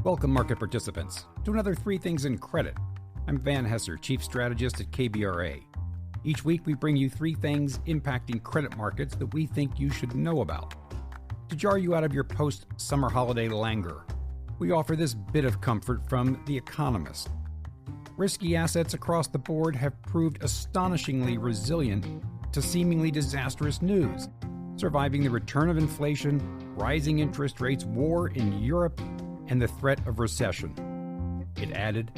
Welcome, market participants, to another Three Things in Credit. I'm Van Hesser, Chief Strategist at KBRA. Each week, we bring you three things impacting credit markets that we think you should know about. To jar you out of your post-summer holiday languor, we offer this bit of comfort from The Economist. Risky assets across the board have proved astonishingly resilient to seemingly disastrous news, surviving the return of inflation, rising interest rates, war in Europe, and the threat of recession. It added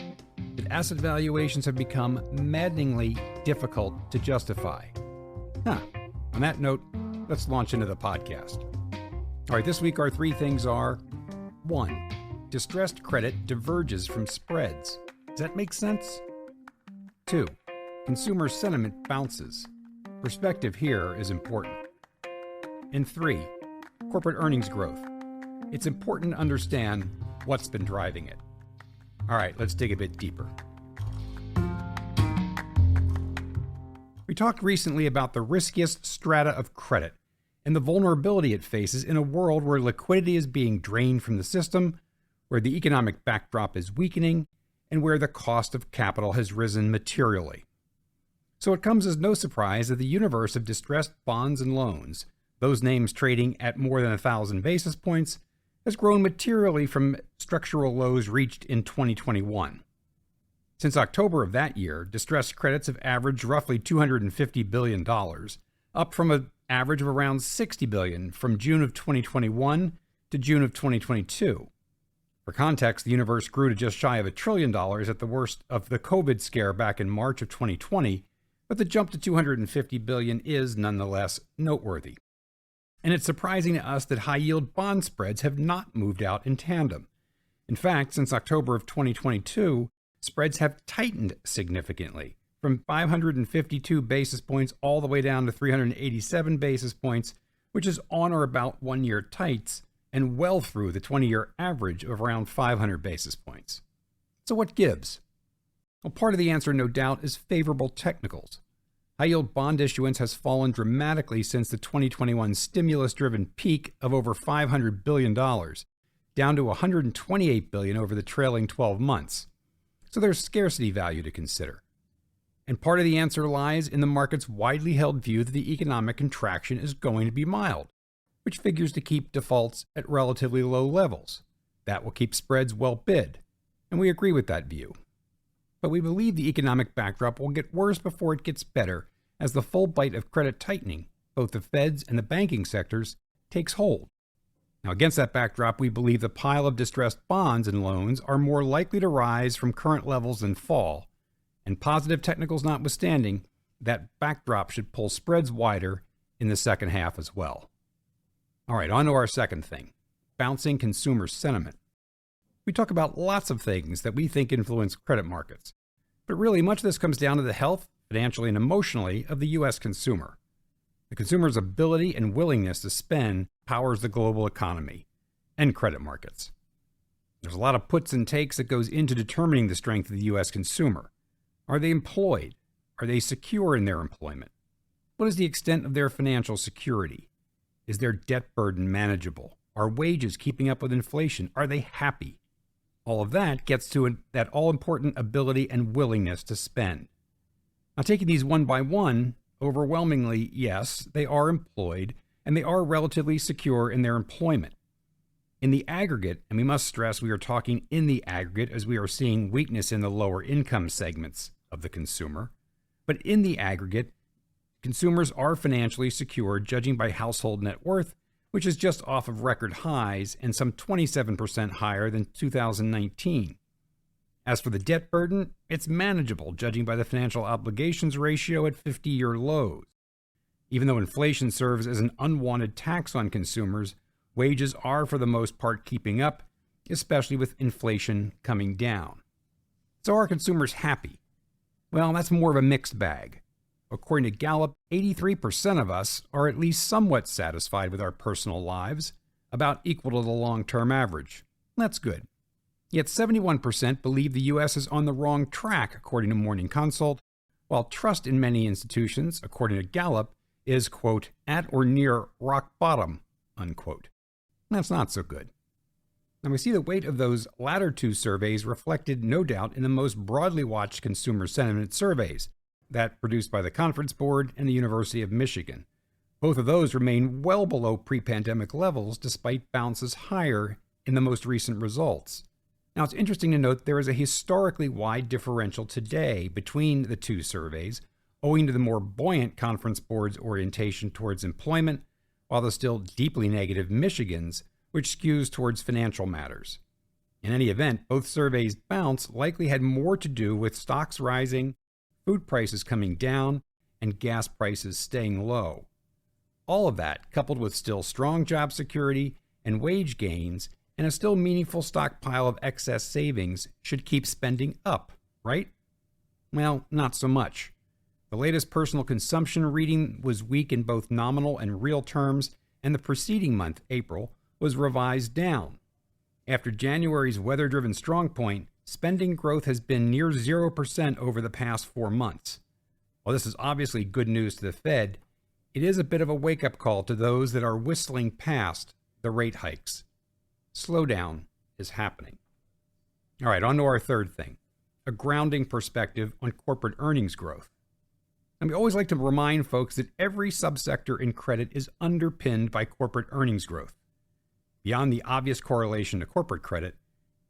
that asset valuations have become maddeningly difficult to justify. On that note, let's launch into the podcast. All right, this week our three things are: 1. Distressed credit diverges from spreads. Does that make sense? 2. Consumer sentiment bounces. Perspective here is important. And 3. Corporate earnings growth. It's important to understand what's been driving it. All right, let's dig a bit deeper. We talked recently about the riskiest strata of credit and the vulnerability it faces in a world where liquidity is being drained from the system, where the economic backdrop is weakening, and where the cost of capital has risen materially. So it comes as no surprise that the universe of distressed bonds and loans, those names trading at more than 1,000 basis points, has grown materially from structural lows reached in 2021. Since October of that year, distressed credits have averaged roughly $250 billion, up from an average of around $60 billion from June of 2021 to June of 2022. For context, the universe grew to just shy of $1 trillion at the worst of the COVID scare back in March of 2020, but the jump to $250 billion is nonetheless noteworthy. And it's surprising to us that high-yield bond spreads have not moved out in tandem. In fact, since October of 2022, spreads have tightened significantly, from 552 basis points all the way down to 387 basis points, which is on or about one-year tights, and well through the 20-year average of around 500 basis points. So what gives? Well, part of the answer, no doubt, is favorable technicals. High-yield bond issuance has fallen dramatically since the 2021 stimulus-driven peak of over $500 billion, down to $128 billion over the trailing 12 months. So there's scarcity value to consider. And part of the answer lies in the market's widely held view that the economic contraction is going to be mild, which figures to keep defaults at relatively low levels. That will keep spreads well bid, and we agree with that view. But we believe the economic backdrop will get worse before it gets better as the full bite of credit tightening, both the Fed's and the banking sectors, takes hold. Now, against that backdrop, we believe the pile of distressed bonds and loans are more likely to rise from current levels than fall, and positive technicals notwithstanding, that backdrop should pull spreads wider in the second half as well. All right, on to our second thing: bouncing consumer sentiment. We talk about lots of things that we think influence credit markets, but really much of this comes down to the health, financially and emotionally, of the U.S. consumer. The consumer's ability and willingness to spend powers the global economy and credit markets. There's a lot of puts and takes that goes into determining the strength of the U.S. consumer. Are they employed? Are they secure in their employment? What is the extent of their financial security? Is their debt burden manageable? Are wages keeping up with inflation? Are they happy? All of that gets to that all-important ability and willingness to spend. Now, taking these one by one, overwhelmingly, yes, they are employed, and they are relatively secure in their employment. In the aggregate, and we must stress we are talking in the aggregate as we are seeing weakness in the lower income segments of the consumer, but in the aggregate, consumers are financially secure, judging by household net worth, which is just off of record highs and some 27% higher than 2019. As for the debt burden, it's manageable, judging by the financial obligations ratio at 50-year lows. Even though inflation serves as an unwanted tax on consumers, wages are for the most part keeping up, especially with inflation coming down. So are consumers happy? Well, that's more of a mixed bag. According to Gallup, 83% of us are at least somewhat satisfied with our personal lives, about equal to the long-term average. That's good. Yet 71% believe the U.S. is on the wrong track, according to Morning Consult, while trust in many institutions, according to Gallup, is, quote, at or near rock bottom, unquote. That's not so good. And we see the weight of those latter two surveys reflected, no doubt, in the most broadly watched consumer sentiment surveys, that produced by the Conference Board and the University of Michigan. Both of those remain well below pre-pandemic levels despite bounces higher in the most recent results. Now, it's interesting to note there is a historically wide differential today between the two surveys, owing to the more buoyant Conference Board's orientation towards employment, while the still deeply negative Michigan's, which skews towards financial matters. In any event, both surveys' bounce likely had more to do with stocks rising, food prices coming down, and gas prices staying low. All of that, coupled with still strong job security and wage gains, and a still meaningful stockpile of excess savings, should keep spending up, right? Well, not so much. The latest personal consumption reading was weak in both nominal and real terms, and the preceding month, April, was revised down. After January's weather-driven strong point, spending growth has been near 0% over the past 4 months. While this is obviously good news to the Fed, it is a bit of a wake-up call to those that are whistling past the rate hikes. Slowdown is happening. All right, on to our third thing, a grounding perspective on corporate earnings growth. And we always like to remind folks that every subsector in credit is underpinned by corporate earnings growth. Beyond the obvious correlation to corporate credit,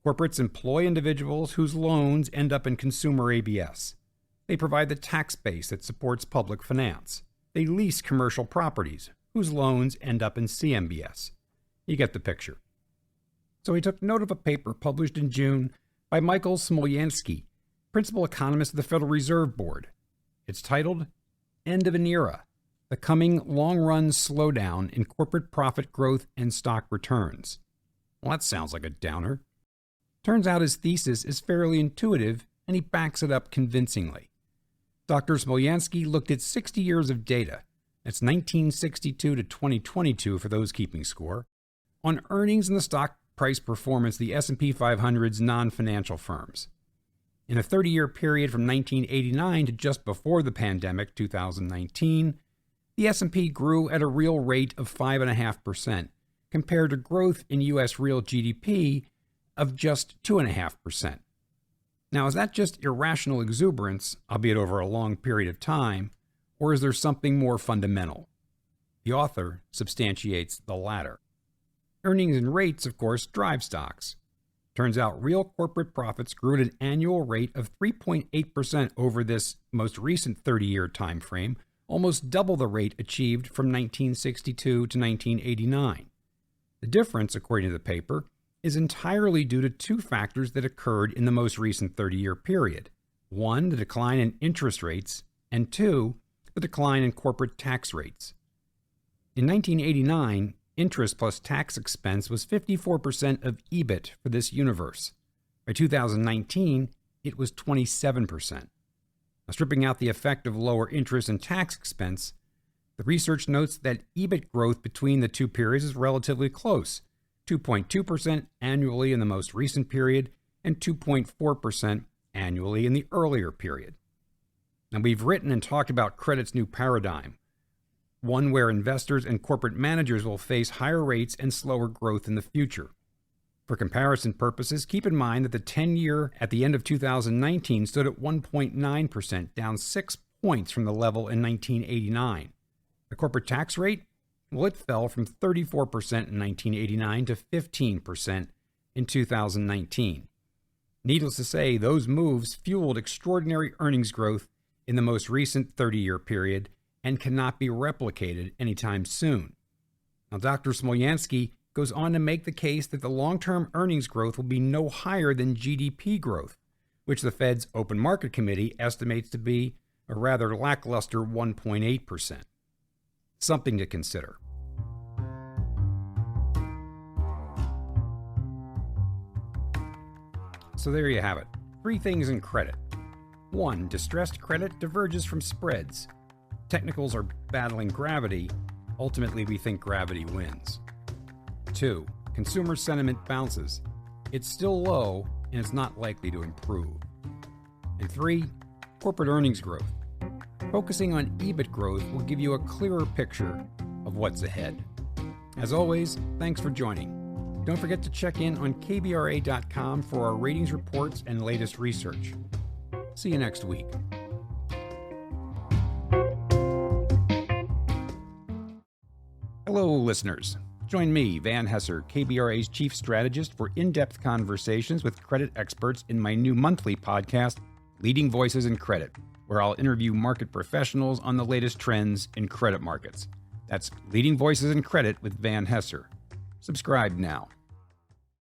corporates employ individuals whose loans end up in consumer ABS. They provide the tax base that supports public finance. They lease commercial properties, whose loans end up in CMBS. You get the picture. So he took note of a paper published in June by Michael Smolyansky, principal economist of the Federal Reserve Board. It's titled, End of an Era, the Coming Long-Run Slowdown in Corporate Profit Growth and Stock Returns. Well, that sounds like a downer. Turns out his thesis is fairly intuitive, and he backs it up convincingly. Dr. Smolyansky looked at 60 years of data, that's 1962 to 2022 for those keeping score, on earnings and the stock price performance of the S&P 500's non-financial firms. In a 30-year period from 1989 to just before the pandemic, 2019, the S&P grew at a real rate of 5.5%, compared to growth in U.S. real GDP of just 2.5%. Now, is that just irrational exuberance, albeit over a long period of time, or is there something more fundamental? The author substantiates the latter. Earnings and rates, of course, drive stocks. Turns out real corporate profits grew at an annual rate of 3.8% over this most recent 30-year time frame, almost double the rate achieved from 1962 to 1989. The difference, according to the paper, is entirely due to two factors that occurred in the most recent 30-year period. One, the decline in interest rates, and two, the decline in corporate tax rates. In 1989, interest plus tax expense was 54% of EBIT for this universe. By 2019, it was 27%. Now, stripping out the effect of lower interest and tax expense, the research notes that EBIT growth between the two periods is relatively close, 2.2% annually in the most recent period and 2.4% annually in the earlier period. Now, we've written and talked about credit's new paradigm, one where investors and corporate managers will face higher rates and slower growth in the future. For comparison purposes, keep in mind that the 10-year at the end of 2019 stood at 1.9%, down 6 points from the level in 1989. The corporate tax rate? Well, it fell from 34% in 1989 to 15% in 2019. Needless to say, those moves fueled extraordinary earnings growth in the most recent 30-year period and cannot be replicated anytime soon. Now, Dr. Smolyansky goes on to make the case that the long-term earnings growth will be no higher than GDP growth, which the Fed's Open Market Committee estimates to be a rather lackluster 1.8%. Something to consider. So there you have it. 3 things in credit. 1. Distressed credit diverges from spreads. Technicals are battling gravity. Ultimately, we think gravity wins. 2. Consumer sentiment bounces. It's still low, and it's not likely to improve. And 3. Corporate earnings growth. Focusing on EBIT growth will give you a clearer picture of what's ahead. As always, thanks for joining. Don't forget to check in on kbra.com for our ratings reports and latest research. See you next week. Hello, listeners. Join me, Van Hesser, KBRA's chief strategist, for in-depth conversations with credit experts in my new monthly podcast, Leading Voices in Credit, where I'll interview market professionals on the latest trends in credit markets. That's Leading Voices in Credit with Van Hesser. Subscribe now.